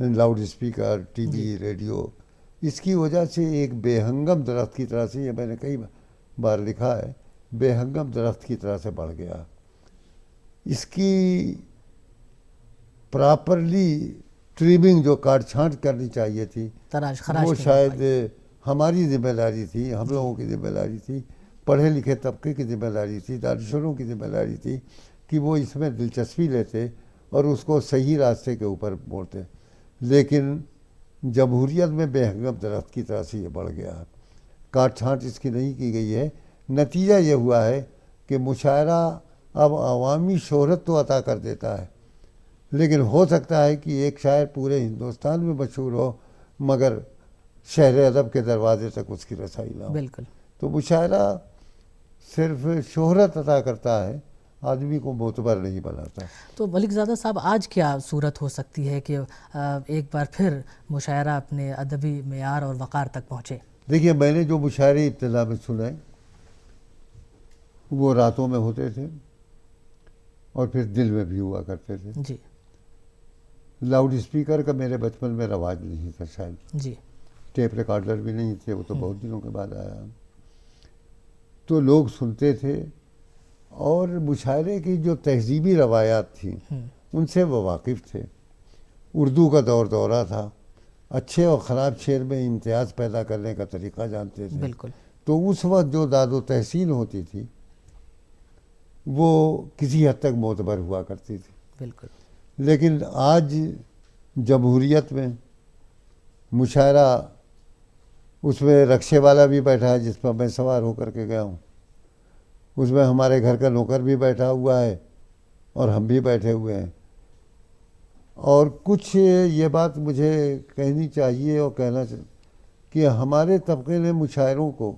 Loud speaker, TV, radio, اس کی وجہ سے ایک بے ہنگم درخت کی طرح سے، یہ میں نے کئی بار لکھا ہے، بے ہنگم درخت کی طرح سے بڑھ گیا. اس کی پراپرلی ٹریمنگ جو کاٹ چھانٹ کرنی چاہیے تھی وہ شاید ہماری ذمہ داری تھی، ہم لوگوں کی ذمہ داری تھی، پڑھے لکھے طبقے کی ذمہ داری تھی، دانشوروں کی ذمہ داری تھی کہ وہ اس میں دلچسپی لیتے اور اس کو صحیح راستے کے اوپر موڑتے. لیکن جمہوریت میں بے ہنگم درخت کی طرح سے یہ بڑھ گیا، کاٹ چھانٹ اس کی نہیں کی گئی ہے. نتیجہ یہ ہوا ہے کہ مشاعرہ اب عوامی شہرت تو عطا کر دیتا ہے، لیکن ہو سکتا ہے کہ ایک شاعر پورے ہندوستان میں مشہور ہو مگر شہر ادب کے دروازے تک اس کی رسائی نہ ہو. بالکل. تو مشاعرہ صرف شہرت عطا کرتا ہے، آدمی کو معتبر نہیں بناتا. تو ملک زادہ صاحب آج کیا صورت ہو سکتی ہے کہ ایک بار پھر مشاعرہ اپنے ادبی معیار اور وقار تک پہنچے؟ دیکھیے، میں نے جو مشاعرے ابتدا میں سنے وہ راتوں میں ہوتے تھے اور پھر دل میں بھی ہوا کرتے تھے. جی. لاؤڈ اسپیکر کا میرے بچپن میں رواج نہیں تھا شاید. جی. ٹیپ ریکارڈر بھی نہیں تھے، وہ تو بہت دنوں کے بعد آیا. تو لوگ سنتے تھے اور مشاعرے کی جو تہذیبی روایات تھیں ان سے وہ واقف تھے. اردو کا دورہ تھا، اچھے اور خراب شعر میں امتیاز پیدا کرنے کا طریقہ جانتے تھے. بالکل. تو اس وقت جو داد و تحسین ہوتی تھی وہ کسی حد تک معتبر ہوا کرتی تھی. بالکل. لیکن آج جمہوریت میں مشاعرہ، اس میں رکشے والا بھی بیٹھا ہے جس پر میں سوار ہو کر کے گیا ہوں، اس میں ہمارے گھر کا نوکر بھی بیٹھا ہوا ہے اور ہم بھی بیٹھے ہوئے ہیں. اور کچھ یہ بات مجھے کہنی چاہیے اور کہنا چاہیے کہ ہمارے طبقے نے مشاعروں کو،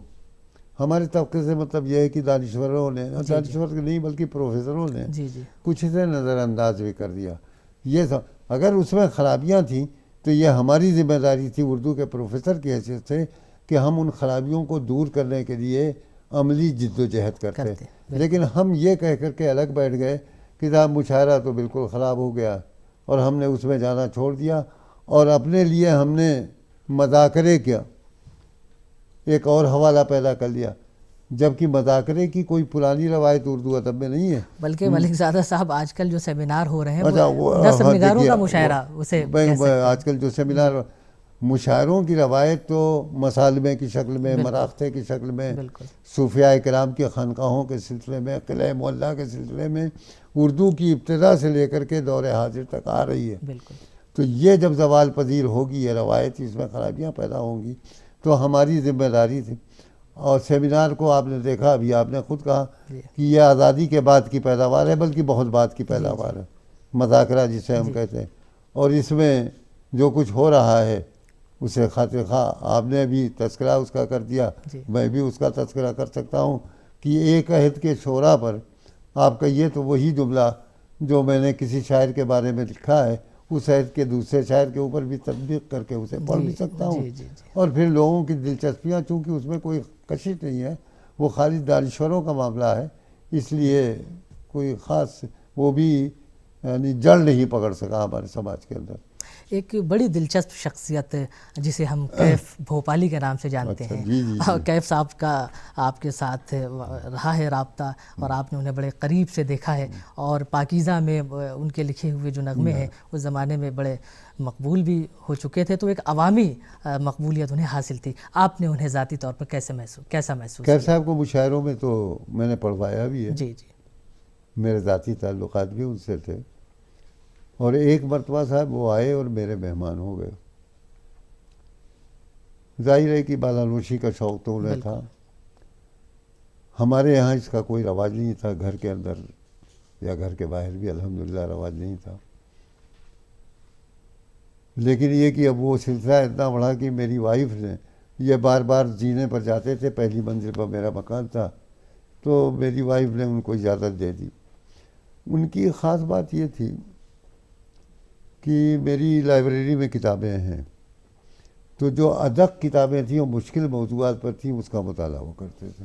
ہمارے طبقے سے مطلب یہ ہے کہ دانشوروں نے، دانشور نہیں بلکہ پروفیسروں نے کچھ اسے نظر انداز بھی کر دیا. یہ اگر اس میں خرابیاں تھیں تو یہ ہماری ذمہ داری تھی اردو کے پروفیسر کی حیثیت سے کہ ہم ان خرابیوں کو دور کرنے کے لیے عملی جد و جہد کرتے. لیکن ہم یہ کہہ کر کے الگ بیٹھ گئے کہ صاحب مشاعرہ تو بالکل خراب ہو گیا اور ہم نے اس میں جانا چھوڑ دیا اور اپنے لیے ہم نے مذاکرے کیا ایک اور حوالہ پیدا کر لیا، جبکہ مذاکرے کی کوئی پرانی روایت اردو ادب میں نہیں ہے. بلکہ ملک زادہ صاحب آج کل جو سیمینار ہو رہے ہیں وہ نثر نگاروں کا مشاعرہ اسے آج کل جو سیمینار، مشاعروں کی روایت تو مصالمے کی شکل میں، مراختے کی شکل میں، صوفیاء کرام کی خانقاہوں کے سلسلے میں، قلعہ معلیٰ کے سلسلے میں اردو کی ابتدا سے لے کر کے دور حاضر تک آ رہی ہے. بالکل. تو یہ جب زوال پذیر ہوگی یہ روایت، اس میں خرابیاں پیدا ہوں گی تو ہماری ذمہ داری تھی. اور سیمینار کو آپ نے دیکھا، ابھی آپ نے خود کہا کہ یہ آزادی کے بعد کی پیداوار ہے، بلکہ بہت بعد کی پیداوار ہے، مذاکرہ جسے ہم کہتے ہیں. اور اس میں جو کچھ ہو رہا ہے اسے خاطر خواہ آپ نے بھی تذکرہ اس کا کر دیا، میں بھی اس کا تذکرہ کر سکتا ہوں کہ ایک عہد کے شعراء پر آپ کہیے تو وہی جملہ جو میں نے کسی شاعر کے بارے میں لکھا ہے اس عہد کے دوسرے شاعر کے اوپر بھی تطبیق کر کے اسے پڑھ بھی سکتا ہوں. اور پھر لوگوں کی دلچسپیاں، چونکہ اس میں کوئی کشش نہیں ہے، وہ خالی دانشوروں کا معاملہ ہے، اس لیے کوئی خاص وہ بھی یعنی جڑ نہیں پکڑ سکا ہمارے سماج کے اندر. ایک بڑی دلچسپ شخصیت جسے ہم کیف بھوپالی کے نام سے جانتے ہیں، کیف صاحب کا آپ کے ساتھ رہا ہے رابطہ اور آپ نے انہیں بڑے قریب سے دیکھا ہے، اور پاکیزہ میں ان کے لکھے ہوئے جو نغمے ہیں اس زمانے میں بڑے مقبول بھی ہو چکے تھے، تو ایک عوامی مقبولیت انہیں حاصل تھی. آپ نے انہیں ذاتی طور پر کیسا محسوس کیف صاحب کو مشاعروں میں تو میں نے پڑھوایا بھی ہے. جی. میرے ذاتی تعلقات بھی ان سے تھے، اور ایک مرتبہ صاحب وہ آئے اور میرے مہمان ہو گئے. ظاہر ہے کہ بالا نوشی کا شوق تو انہیں تھا. ہمارے یہاں اس کا کوئی رواج نہیں تھا، گھر کے اندر یا گھر کے باہر بھی الحمدللہ رواج نہیں تھا. لیکن یہ کہ اب وہ سلسلہ اتنا بڑھا کہ میری وائف نے، یہ بار بار زینے پر جاتے تھے، پہلی منزل پر میرا مکان تھا، تو میری وائف نے ان کو اجازت دے دی. ان کی خاص بات یہ تھی کہ میری لائبریری میں کتابیں ہیں، تو جو ادق کتابیں تھیں اور مشکل موضوعات پر تھیں اس کا مطالعہ وہ کرتے تھے.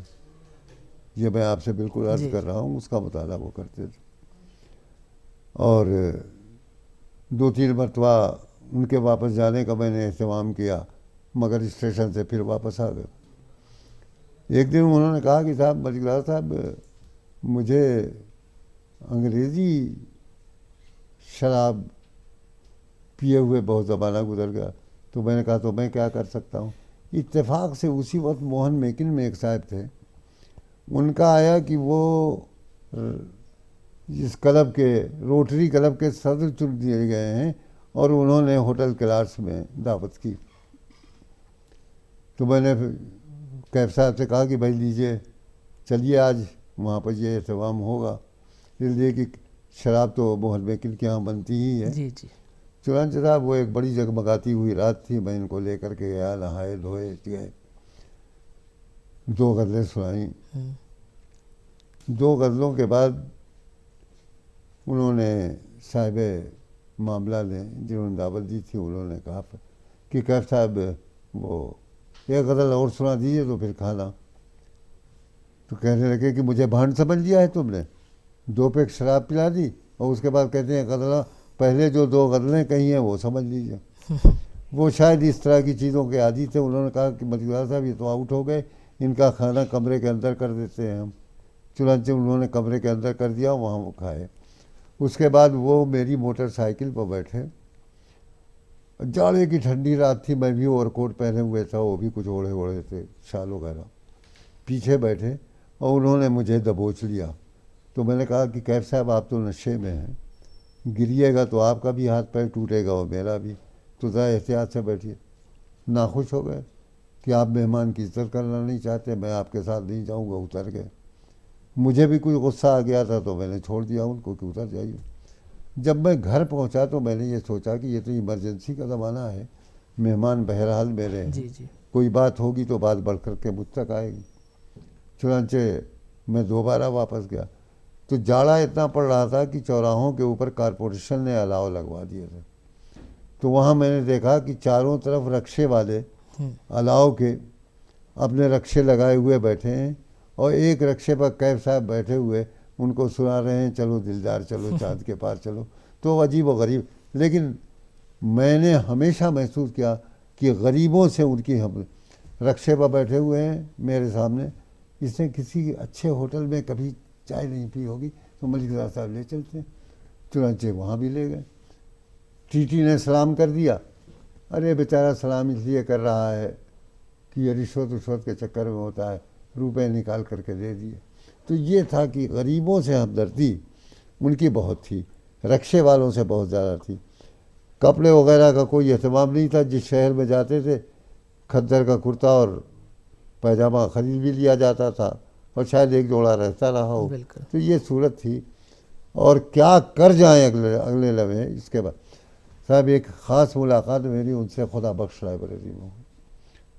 یہ میں آپ سے بالکل عرض کر رہا ہوں، اس کا مطالعہ وہ کرتے تھے. اور 2-3 مرتبہ ان کے واپس جانے کا میں نے اہتمام کیا، مگر اسٹیشن سے پھر واپس آ گئے۔ ایک دن انہوں نے کہا کہ صاحب مجلس صاحب مجھے انگریزی شراب پیے ہوئے بہت زمانہ گزر گیا۔ تو میں نے کہا تو میں کیا کر سکتا ہوں۔ اتفاق سے اسی وقت موہن میکن میں ایک صاحب تھے، ان کا آیا کہ وہ اس کلب کے روٹری کلب کے صدر چن دیے گئے ہیں اور انہوں نے ہوٹل کلاس میں دعوت کی۔ تو میں نے کیف صاحب سے کہا کہ بھائی لیجئے چلیے آج وہاں پر یہ اہتمام ہوگا، اس لیے کہ شراب تو موہن میکن کے یہاں بنتی ہی ہے۔ جی جی چنانچہ صاحب وہ ایک بڑی جگمگاتی ہوئی رات تھی، میں ان کو لے کر کے گیا، نہائے دھوئے گئے، 2 غزلیں سنائیں۔ 2 غزلوں کے بعد انہوں نے صاحب معاملہ نے جنہوں نے دعوت دی تھی انہوں نے کہا کہ کیف صاحب وہ 1 غزل اور سنا دیجیے تو پھر کھانا۔ تو کہنے لگے کہ مجھے بھانڈ سمجھ لیا ہے تم نے، 2 پیک شراب پلا دی اور اس کے بعد کہتے ہیں غزلہ پہلے جو 2 غزلیں کہی ہیں وہ سمجھ لیجیے۔ وہ شاید اس طرح کی چیزوں کے عادی تھے۔ انہوں نے کہا کہ مجلس صاحب یہ تو آؤٹ ہو گئے، ان کا کھانا کمرے کے اندر کر دیتے ہیں ہم۔ چنانچہ انہوں نے کمرے کے اندر کر دیا، وہاں وہ کھائے۔ اس کے بعد وہ میری موٹر سائیکل پر بیٹھے، جاڑے کی ٹھنڈی رات تھی، میں بھی اوور کوٹ پہنے ہوئے تھا، وہ بھی کچھ اوڑھے تھے شال وغیرہ، پیچھے بیٹھے اور انہوں نے مجھے دبوچ لیا۔ تو میں نے کہا کہ کیف صاحب آپ تو نشے میں ہیں، گریے گا تو آپ کا بھی ہاتھ پیر ٹوٹے گا اور میرا بھی، تو ذرا احتیاط سے بیٹھیے۔ ناخوش ہو گئے کہ آپ مہمان کی عزت کرنا نہیں چاہتے، میں آپ کے ساتھ نہیں جاؤں گا، اتر گئے۔ مجھے بھی کوئی غصہ آ گیا تھا تو میں نے چھوڑ دیا ان کو کہ اتر جائیے۔ جب میں گھر پہنچا تو میں نے یہ سوچا کہ یہ تو ایمرجنسی کا زمانہ ہے، مہمان بہرحال میرے ہیں، جی جی کوئی بات ہوگی تو بات بڑھ کر کے مجھ تک آئے گی۔ چنانچہ میں دوبارہ واپس گیا تو جاڑا اتنا پڑ رہا تھا کہ چوراہوں کے اوپر کارپوریشن نے الاؤ لگوا دیے تھے۔ تو وہاں میں نے دیکھا کہ چاروں طرف رکشے والے الاؤ کے اپنے رکشے لگائے ہوئے بیٹھے ہیں اور ایک رکشے پر کیف صاحب بیٹھے ہوئے ان کو سنا رہے ہیں چلو دلدار چلو چاند کے پار چلو۔ تو عجیب و غریب، لیکن میں نے ہمیشہ محسوس کیا کہ غریبوں سے ان کی ہم رکشے پر بیٹھے ہوئے ہیں میرے سامنے، اس نے کسی اچھے ہوٹل میں کبھی چائے نہیں پی ہوگی تو ملک صاحب لے چلتے ہیں۔ چنانچہ وہاں بھی لے گئے۔ ٹی ٹی نے سلام کر دیا، ارے بیچارہ سلام اس لیے کر رہا ہے کہ یہ رشوت کے چکر میں ہوتا ہے، روپے نکال کر کے دے دیے۔ تو یہ تھا کہ غریبوں سے ہمدردی ان کی بہت تھی، رکشے والوں سے بہت زیادہ تھی۔ کپڑے وغیرہ کا کوئی اہتمام نہیں تھا، جس شہر میں جاتے تھے کھدر کا کرتا اور پیجامہ خرید بھی لیا جاتا تھا اور شاید 1 جوڑا رہتا رہا ہو۔ بالکل۔ تو یہ صورت تھی۔ اور کیا کر جائیں اگلے لمحے اس کے بعد صاحب ایک خاص ملاقات میری ان سے خدا بخش لائبریری میں ہوئی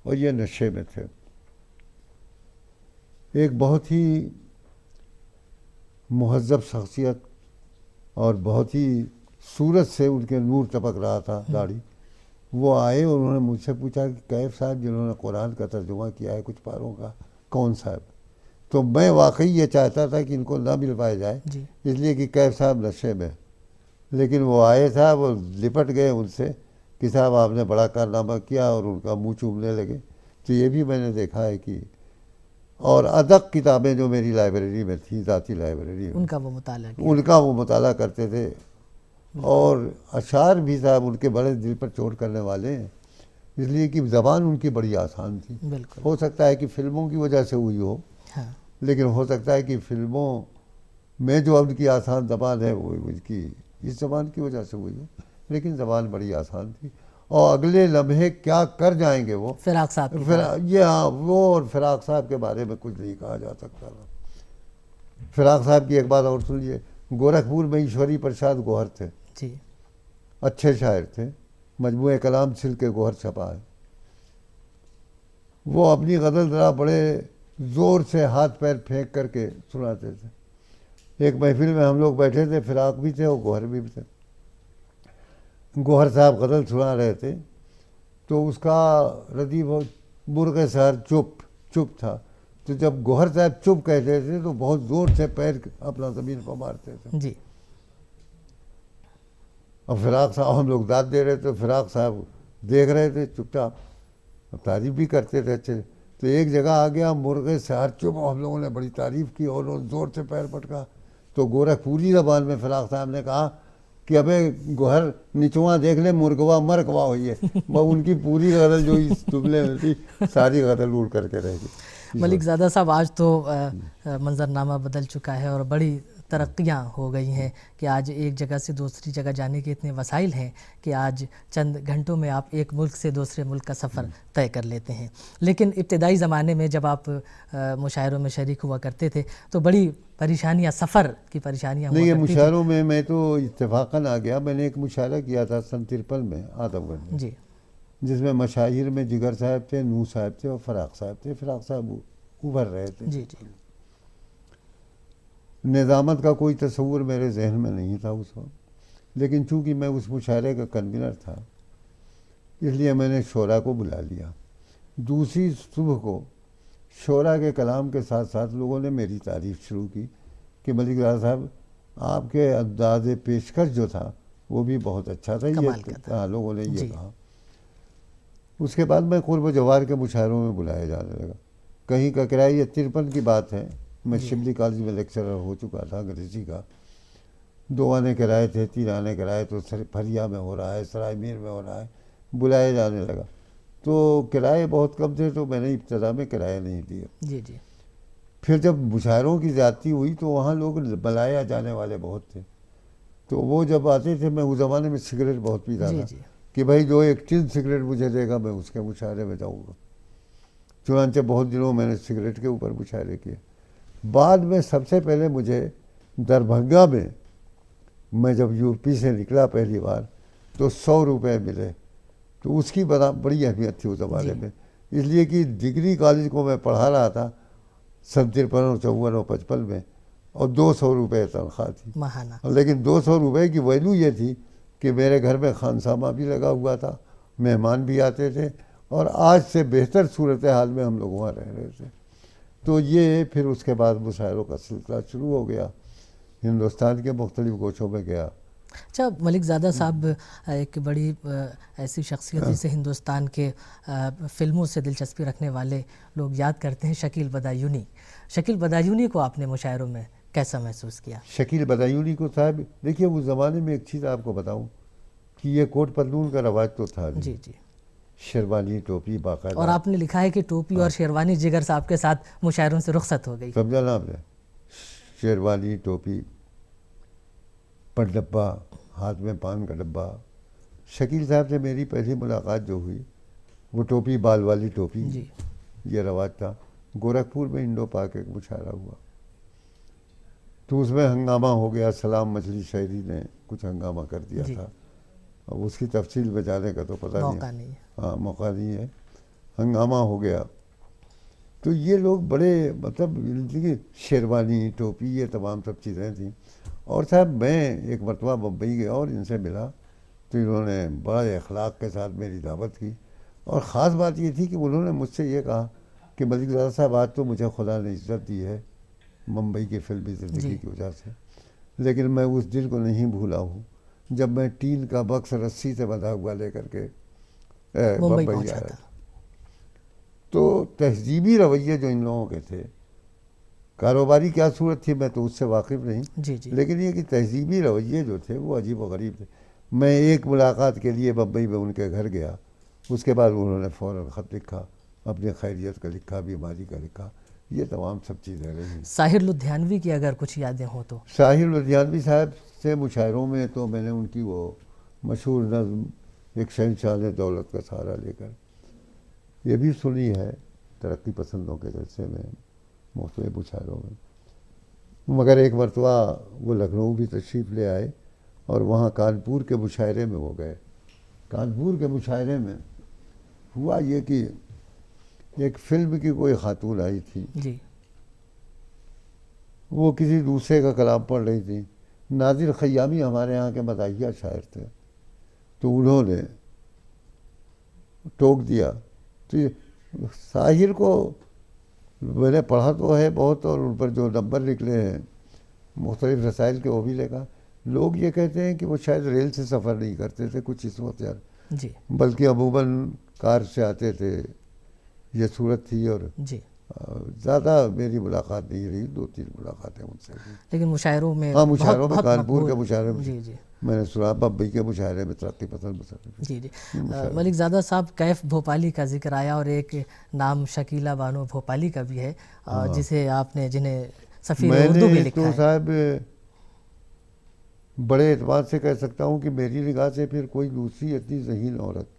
اور یہ نشے میں تھے۔ ایک بہت ہی مہذب شخصیت اور بہت ہی صورت سے ان کے نور ٹپک رہا تھا داڑھی، وہ آئے اور انہوں نے مجھ سے پوچھا کہ کیف صاحب جنہوں نے قرآن کا ترجمہ کیا ہے کچھ پاروں کا، کون صاحب؟ تو میں واقعی یہ چاہتا تھا کہ ان کو نہ مل پائے جائے، جی اس لیے کہ کیف صاحب نشے میں، لیکن وہ آئے تھا، وہ لپٹ گئے ان سے کہ صاحب آپ نے بڑا کارنامہ کیا اور ان کا منہ چومنے لگے۔ تو یہ بھی میں نے دیکھا ہے کہ اور ادق کتابیں جو میری لائبریری میں تھیں، ذاتی لائبریری میں، ان کا وہ مطالعہ کیا۔ ان کا وہ مطالعہ کرتے تھے اور اشعار بھی صاحب ان کے بڑے دل پر چوٹ کرنے والے ہیں، اس لیے کہ زبان ان کی بڑی آسان تھی۔ بالکل۔ ہو سکتا ہے کہ فلموں کی وجہ سے ہوئی ہو، ہاں لیکن ہو سکتا ہے کہ فلموں میں جو ان کی آسان زبان ہے وہ ان کی اس زبان کی وجہ سے ہوئی ہو، لیکن زبان بڑی آسان تھی۔ اور اگلے لمحے کیا کر جائیں گے وہ، فراق صاحب کی طرح۔ وہ اور فراق صاحب کے بارے میں کچھ نہیں کہا جا سکتا تھا۔ فراق صاحب کی ایک بات اور سنیے، گورکھپور میں ایشوری پرساد گوہر تھے، جی اچھے شاعر تھے، مجموعہ کلام سل کے گوہر چھپا ہے۔ وہ اپنی غزل ذرا بڑے زور سے ہاتھ پیر پھینک کر کے سناتے تھے۔ ایک محفل میں ہم لوگ بیٹھے تھے، فراق بھی تھے اور گوہر بھی تھے۔ گوہر صاحب غزل سنا رہے تھے تو اس کا ردیف مرغ سحر چپ تھا، تو جب گوہر صاحب چپ کہتے تھے تو بہت زور سے پیر اپنا زمین پر مارتے تھے۔ جی اب فراق صاحب ہم لوگ داد دے رہے تھے، فراق صاحب دیکھ رہے تھے چپ چاپ، اب تعریف بھی کرتے تھے اچھے. تو ایک جگہ آ گیا مرغے سحر چپ، ہم لوگوں نے بڑی تعریف کی اور انہوں نے زور سے پیر پٹکا. تو گورکھپوری زبان میں فراق صاحب نے کہا کہ ابے گوہر نچواں دیکھ لے مرغوا مرکوا ہوئی ہے. وہ ان کی پوری غزل جو اس جملے میں تھی ساری غزل اڑ کر کے رہ گئی. ملک زادہ صاحب آج تو منظرنامہ بدل چکا ہے اور بڑی ترقیاں ہو گئی ہیں کہ آج ایک جگہ سے دوسری جگہ جانے کے اتنے وسائل ہیں کہ آج چند گھنٹوں میں آپ ایک ملک سے دوسرے ملک کا سفر طے کر لیتے ہیں. لیکن ابتدائی زمانے میں جب آپ مشاعروں میں شریک ہوا کرتے تھے تو بڑی پریشانیاں، سفر کی پریشانیاں ہوا نہیں، یہ کرتی تھیں. مشاعروں میں تو اتفاقاً آ گیا. میں نے ایک مشاعرہ کیا تھا سن 53 میں آدم گڑھ میں، جی جس میں مشاہیر میں جگر صاحب تھے، نور صاحب تھے اور فراق صاحب تھے. فراق صاحب ابھر رہے تھے. جی جی نظامت کا کوئی تصور میرے ذہن میں نہیں تھا اس وقت، لیکن چونکہ میں اس مشاعرے کا کنوینر تھا اس لیے میں نے شعراء کو بلا لیا. دوسری صبح کو شعراء کے کلام کے ساتھ ساتھ لوگوں نے میری تعریف شروع کی کہ ملک زادہ صاحب آپ کے انداز پیشکش جو تھا وہ بھی بہت اچھا تھا. کمال کا تھا. لوگوں نے یہ جی. کہا. اس کے بعد میں قرب و جوار کے مشاعروں میں بلایا جانے لگا. کہیں کا کرایہ، یہ 53 کی بات ہے، میں شبلی کالج میں لیکچرر ہو چکا تھا انگریزی کا. 2 آنے کرائے تھے، 3 آنے کرائے تو پھریا میں ہو رہا ہے، سرائے میر میں ہو رہا ہے، بلایا جانے لگا. تو کرائے بہت کم تھے تو میں نے ابتدا میں کرایہ نہیں دیے. جی جی پھر جب مشاعروں کی زیادتی ہوئی تو وہاں لوگ بلایا جانے والے بہت تھے. تو وہ جب آتے تھے، میں اس زمانے میں سگریٹ بہت پیتا جی تھا جی کہ بھائی جو ایک ٹن سگریٹ مجھے دے گا میں اس کے مشاعرے میں جاؤں گا. چنانچہ بہت دنوں میں نے سگریٹ کے اوپر مشاعرے کیے. بعد میں سب سے پہلے مجھے دربھنگا میں جب یو پی سے نکلا پہلی بار تو 100 روپے ملے. تو اس کی بڑی اہمیت تھی اس زمانے میں، اس لیے کہ ڈگری کالج کو میں پڑھا رہا تھا سن 53 اور 54 اور 55 میں، اور 200 روپے تنخواہ تھی. ماہانہ. لیکن 200 روپے کی ویلیو یہ تھی کہ میرے گھر میں خانسامہ بھی لگا ہوا تھا، مہمان بھی آتے تھے، اور آج سے بہتر صورتحال میں ہم لوگ وہاں رہ رہے تھے. تو یہ پھر اس کے بعد مشاعروں کا سلسلہ شروع ہو گیا. ہندوستان کے مختلف گوشوں میں گیا. اچھا، ملک زادہ صاحب ایک بڑی ایسی شخصیت جسے ہندوستان کے فلموں سے دلچسپی رکھنے والے لوگ یاد کرتے ہیں، شکیل بدایونی. شکیل بدایونی کو آپ نے مشاعروں میں کیسا محسوس کیا؟ شکیل بدایونی کو صاحب دیکھیے، اس زمانے میں ایک چیز آپ کو بتاؤں کہ یہ کوٹ پتلون کا رواج تو تھا. جی جی. شیروانی ٹوپی باقاعدہ. اور آپ نے لکھا ہے کہ ٹوپی اور شیروانی جگر صاحب کے ساتھ مشاعروں سے رخصت ہو گئی. سمجھا نا آپ نے؟ شیروانی ٹوپی، پر ڈبہ، ہاتھ میں پان کا ڈبہ. شکیل صاحب سے میری پہلی ملاقات جو ہوئی وہ ٹوپی، بال والی ٹوپی، جی. یہ رواج تھا. گورکھپور میں انڈو پاک ایک مشاعرہ ہوا تو اس میں ہنگامہ ہو گیا. سلام مچھلی شاعری نے کچھ ہنگامہ کر دیا تھا. اب اس کی تفصیل میں جانے کا تو پتہ نہیں. ہاں، موقع نہیں ہے. ہنگامہ ہو گیا تو یہ لوگ بڑے مطلب شیروانی ٹوپی یہ تمام سب چیزیں تھیں. اور صاحب میں ایک مرتبہ بمبئی گیا اور ان سے ملا تو انہوں نے بڑے اخلاق کے ساتھ میری دعوت کی. اور خاص بات یہ تھی کہ انہوں نے مجھ سے یہ کہا کہ ملک زادہ صاحب آج تو مجھے خدا نے عزت دی ہے ممبئی کی فلمی زندگی کی وجہ سے، لیکن میں اس دن کو نہیں بھولا ہوں جب میں ٹین کا بکس رسی سے بندھا ہوا لے کر کے بمبئی آیا تھا. تو تہذیبی رویے جو ان لوگوں کے تھے، کاروباری کیا صورت تھی میں تو اس سے واقف نہیں، جی جی. لیکن یہ کہ تہذیبی رویے جو تھے وہ عجیب و غریب تھے. میں ایک ملاقات کے لیے بمبئی میں ان کے گھر گیا، اس کے بعد انہوں نے فوراً خط لکھا، اپنی خیریت کا لکھا، بیماری کا لکھا. یہ تمام سب چیزیں رہی. ساحر لدھیانوی کی اگر کچھ یادیں ہوں تو؟ ساحر لدھیانوی صاحب سے مشاعروں میں تو میں نے ان کی وہ مشہور نظم ایک شہنشاہ نے دولت کا سہارا لے کر، یہ بھی سنی ہے ترقی پسندوں کے جلسے میں، مختلف مشاعروں میں. مگر ایک مرتبہ وہ لکھنؤ بھی تشریف لے آئے اور وہاں کانپور کے مشاعرے میں وہ گئے. کانپور کے مشاعرے میں ہوا یہ کہ ایک فلم کی کوئی خاتون آئی تھی، جی. وہ کسی دوسرے کا کلام پڑھ رہی تھی. نادر خیامی ہمارے یہاں کے مداحیہ شاعر تھے، تو انہوں نے ٹوک دیا. تو ساحر کو میں نے پڑھا تو ہے بہت، اور ان پر جو نمبر نکلے ہیں مختلف رسائل کے وہ بھی لکھا، لوگ یہ کہتے ہیں کہ وہ شاید ریل سے سفر نہیں کرتے تھے کچھ اس وقت یار، جی بلکہ عموماً کار سے آتے تھے، یہ صورت تھی. اور جی. زیادہ میری ملاقات نہیں رہی، 2-3 ملاقاتیں ان سے بھی. لیکن مشاعروں میں ہاں مشاعروں میں بہت کانپور کے مقبول. مشاعرے میں جی جی میں نے سنا، بمبئی کے مشاعرے میں ترقی پسند مصنف. جی جی. ملک زادہ صاحب، کیف بھوپالی کا ذکر آیا اور ایک نام شکیلہ بانو بھوپالی کا بھی ہے جسے آپ نے، جنہیں سفیر اردو بھی لکھا تو ہے. صاحب بڑے اعتماد سے کہہ سکتا ہوں کہ میری نگاہ سے پھر کوئی دوسری اتنی ذہین عورت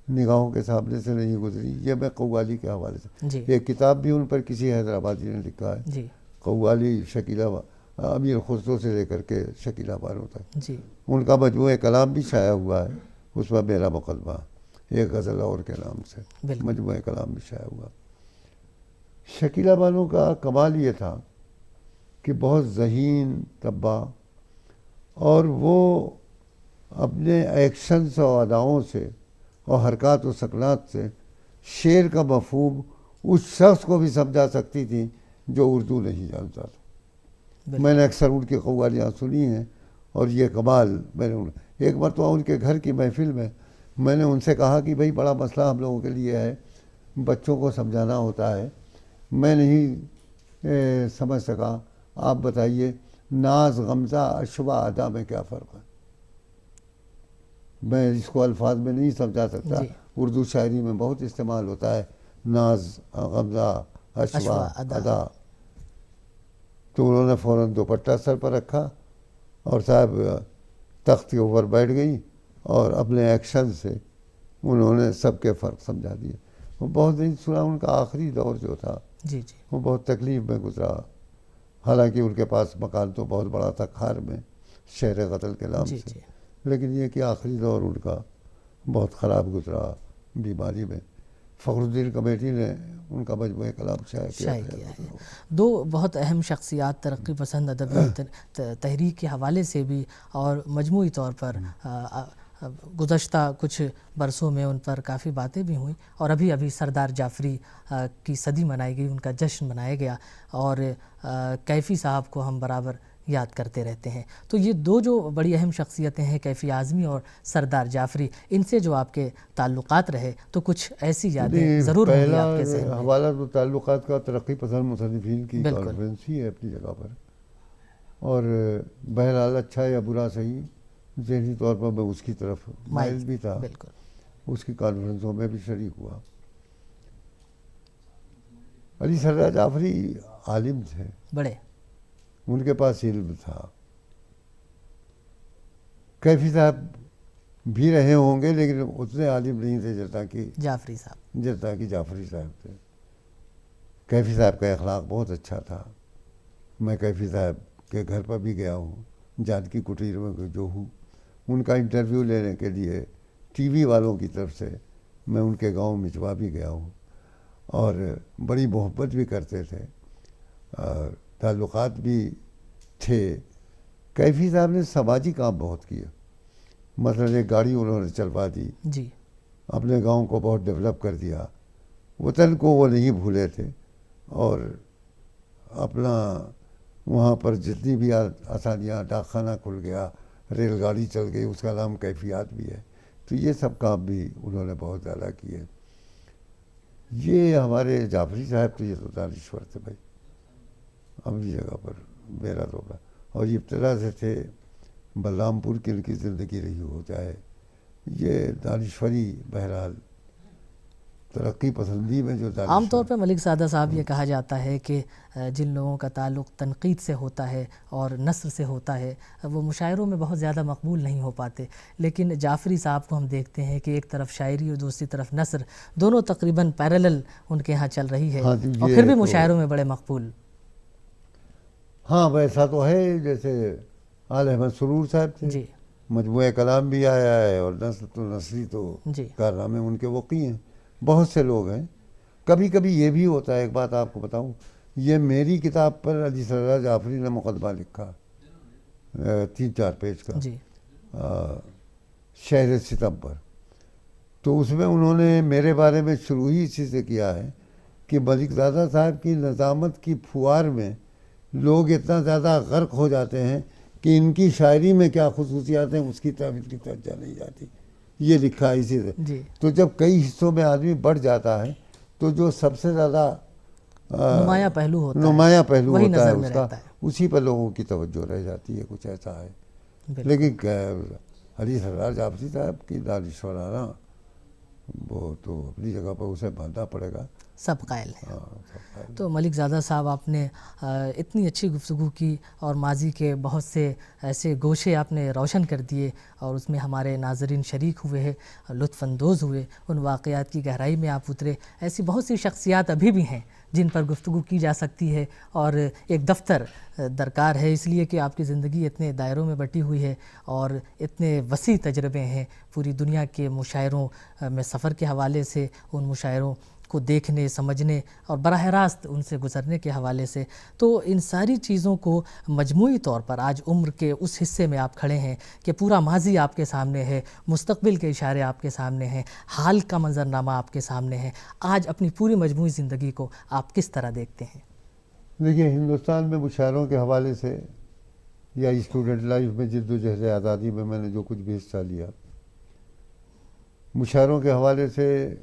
نگاہوں کے سامنے سے نہیں گزری. یہ میں قوالی کے حوالے سے، جی ایک کتاب بھی ان پر کسی حیدرآبادی نے لکھا ہے، جی قوالی شکیلہ امیر خسرو سے لے کر کے شکیلہ بانو تک. جی ان کا مجموعہ کلام بھی شائع ہوا ہے، اس میں میرا مقدمہ ایک غزل اور کے نام سے بالکل. مجموعہ کلام بھی شائع ہوا. شکیلہ بانو کا کمال یہ تھا کہ بہت ذہین طبع، اور وہ اپنے ایکشنز اور اداؤں سے اور حرکات و سکنات سے شعر کا مفہوم اس شخص کو بھی سمجھا سکتی تھی جو اردو نہیں جانتا تھا. میں نے اکثر ان کی قوالیاں سنی ہیں، اور یہ کمال میں نے ایک مرتبہ ان کے گھر کی محفل میں نے ان سے کہا کہ بھائی بڑا مسئلہ ہم لوگوں کے لیے ہے، بچوں کو سمجھانا ہوتا ہے، میں نہیں سمجھ سکا، آپ بتائیے ناز غمزہ اشوا ادا میں کیا فرق ہے. میں اس کو الفاظ میں نہیں سمجھا سکتا. جی. اردو شاعری میں بہت استعمال ہوتا ہے ناز غمزہ اشوا ادا. تو انہوں نے فوراً دوپٹہ سر پر رکھا اور صاحب تخت کے اوپر بیٹھ گئی، اور اپنے ایکشن سے انہوں نے سب کے فرق سمجھا دیے. وہ بہت نہیں سنا. ان کا آخری دور جو تھا جی جی وہ بہت تکلیف میں گزرا. حالانکہ ان کے پاس مکان تو بہت بڑا تھا کھار میں، شہر قتل کے نام جی سے، جی لیکن یہ کہ آخری دور ان کا بہت خراب گزرا بیماری میں. فخر الدین کمیٹی نے ان کا مجموعہ کلام شائع کیا ہے. دو بہت اہم شخصیات ترقی پسند ادبی تحریک کے حوالے سے بھی اور مجموعی طور پر گزشتہ کچھ برسوں میں ان پر کافی باتیں بھی ہوئیں، اور ابھی سردار جعفری کی صدی منائی گئی، ان کا جشن منایا گیا، اور کیفی صاحب کو ہم برابر یاد کرتے رہتے ہیں. تو یہ دو جو بڑی اہم شخصیتیں ہیں، کیفی اعظمی اور سردار جعفری، ان سے جو آپ کے تعلقات رہے تو کچھ ایسی یادیں ضرور ہوں گی آپ کے ذہن میں. پہلا حوالہ تو تعلقات کا ترقی پسند مصنفین کی کانفرنس ہی ہے اپنی جگہ پر، اور بہرحال اچھا یا برا صحیح، ذہنی طور پر میں اس کی طرف مائل بھی تھا. بالکل. اس کی کانفرنسوں میں بھی شریک ہوا. علی سردار جعفری عالم تھے، بڑے، ان کے پاس علم تھا. کیفی صاحب بھی رہے ہوں گے لیکن اتنے عالم نہیں تھے جتنا کہ جعفری جعفری صاحب تھے. کیفی صاحب کا اخلاق بہت اچھا تھا. میں کیفی صاحب کے گھر پر بھی گیا ہوں، جانکی کٹیر میں جو ہوں. ان کا انٹرویو لینے کے لیے ٹی وی والوں کی طرف سے میں ان کے گاؤں مچوا بھی گیا ہوں، اور بڑی محبت بھی کرتے تھے، تعلقات بھی تھے. کیفی صاحب نے سماجی کام بہت کیا. مثلا ایک گاڑی انہوں نے چلوا دی، جی، اپنے گاؤں کو بہت ڈیولپ کر دیا. وطن کو وہ نہیں بھولے تھے، اور اپنا وہاں پر جتنی بھی آسانیاں، ڈاک خانہ کھل گیا، ریل گاڑی چل گئی، اس کا نام کیفیات بھی ہے. تو یہ سب کام بھی انہوں نے بہت زیادہ کیے. یہ ہمارے جعفری صاحب تو یہ تو دانشور تھے بھائی اپنی جگہ پر، میرا تو، اور یہ ابتدا سے تھے. بلرام پور کی ان کی زندگی رہی ہو جائے، یہ دانشوری بہرحال ترقی پسندی میں جو عام طور پہ ملک زادہ صاحب یہ کہا جاتا ہے کہ جن لوگوں کا تعلق تنقید سے ہوتا ہے اور نثر سے ہوتا ہے وہ مشاعروں میں بہت زیادہ مقبول نہیں ہو پاتے، لیکن جعفری صاحب کو ہم دیکھتے ہیں کہ ایک طرف شاعری اور دوسری طرف نثر، دونوں تقریباً پیرالل ان کے ہاں چل رہی ہے، اور پھر بھی مشاعروں میں بڑے مقبول. ہاں ویسا تو ہے. جیسے آل احمد سرور صاحب تھے، جی، مجموعہ کلام بھی آیا ہے، اور نثری تو جی، کارنامے ان کے وقوع ہیں. بہت سے لوگ ہیں. کبھی کبھی یہ بھی ہوتا ہے، ایک بات آپ کو بتاؤں، یہ میری کتاب پر علی سردار جعفری نے مقدمہ لکھا 3-4 پیج کا، جی، شہر ستم پر. تو اس میں انہوں نے میرے بارے میں شروع ہی اسی سے کیا ہے کہ ملک زادہ صاحب کی نظامت کی پھوار میں لوگ اتنا زیادہ غرق ہو جاتے ہیں کہ ان کی شاعری میں کیا خصوصیات ہیں اس کی طرف کی توجہ نہیں جاتی. یہ لکھا ہے اسی سے. جی تو جب کئی حصوں میں آدمی بڑھ جاتا ہے تو جو سب سے زیادہ نمایاں پہلو ہوتا ہے نمایاں پہلو وہی ہوتا ہے نظر میں اس کا, رہتا ہے. اسی پر لوگوں کی توجہ رہ جاتی ہے. کچھ ایسا ہے. بالکل. لیکن علی سردار جعفری صاحب کی دانشورانہ وہ تو اپنی جگہ پر اسے باندھنا پڑے گا. سب قائل ہیں. ہاں سب قائل. تو ملک زادہ صاحب آپ نے اتنی اچھی گفتگو کی اور ماضی کے بہت سے ایسے گوشے آپ نے روشن کر دیے اور اس میں ہمارے ناظرین شریک ہوئے ہیں, لطف اندوز ہوئے, ان واقعات کی گہرائی میں آپ اترے. ایسی بہت سی شخصیات ابھی بھی ہیں جن پر گفتگو کی جا سکتی ہے اور ایک دفتر درکار ہے, اس لیے کہ آپ کی زندگی اتنے دائروں میں بٹی ہوئی ہے اور اتنے وسیع تجربے ہیں پوری دنیا کے مشاعروں میں سفر کے حوالے سے, ان مشاعروں کو دیکھنے سمجھنے اور براہ راست ان سے گزرنے کے حوالے سے. تو ان ساری چیزوں کو مجموعی طور پر آج عمر کے اس حصے میں آپ کھڑے ہیں کہ پورا ماضی آپ کے سامنے ہے, مستقبل کے اشارے آپ کے سامنے ہیں, حال کا منظرنامہ آپ کے سامنے ہے. آج اپنی پوری مجموعی زندگی کو آپ کس طرح دیکھتے ہیں؟ دیکھیے, ہندوستان میں مشاعروں کے حوالے سے یا اسٹوڈنٹ لائف میں جد و جہد آزادی میں نے جو کچھ بھی حصہ لیا, مشاعروں کے حوالے سے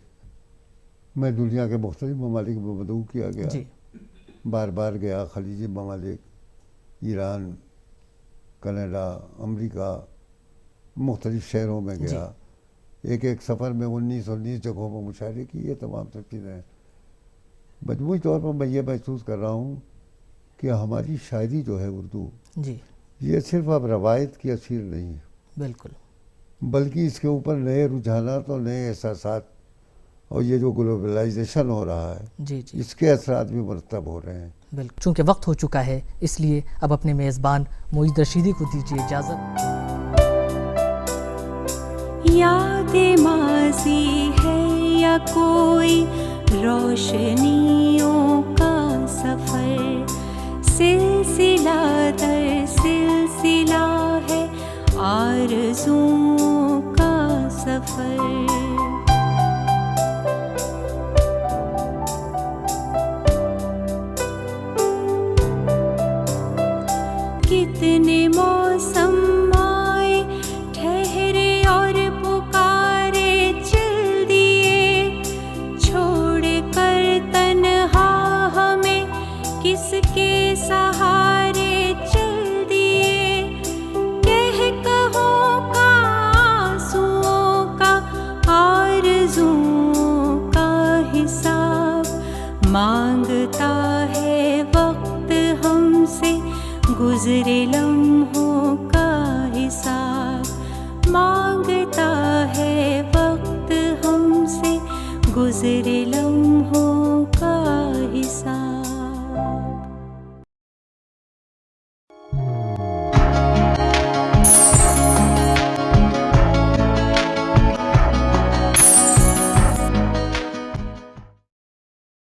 میں دنیا کے مختلف ممالک میں مدعو کیا گیا. جی بار بار گیا. خلیجی ممالک, ایران, کینیڈا, امریکہ, مختلف شہروں میں گیا. ایک ایک سفر میں 19 جگہوں پر مشاعرے کی. یہ تمام سب چیزیں ہیں. مجموعی طور پر میں یہ محسوس کر رہا ہوں کہ ہماری شاعری جو ہے اردو, جی یہ صرف اب روایت کی اسیر نہیں ہے, بالکل, بلکہ اس کے اوپر نئے رجحانات اور نئے احساسات اور یہ جو گلوبلائزیشن ہو رہا ہے جی جی اس کے اثرات بھی مرتب ہو رہے ہیں. بالکل. چونکہ وقت ہو چکا ہے اس لیے اب اپنے میزبان معید رشیدی کو دیجیے اجازت. یاد ماضی ہے یا کوئی روشنیوں کا سفر, سلسلہ در سلسلہ ہے آرزوؤں کا سفر. کتنے موسم آئے ٹھہرے اور پکارے چل دیے, چھوڑ کر تنہا ہمیں کس کے سہارے چل دیے. کہوں کا آنسوؤں کا آرزوؤں کا حساب مانگتا ہے وقت ہم سے, گزرے لمحوں کا حساب مانگتا ہے وقت ہم سے, گزرے لمحوں کا حساب.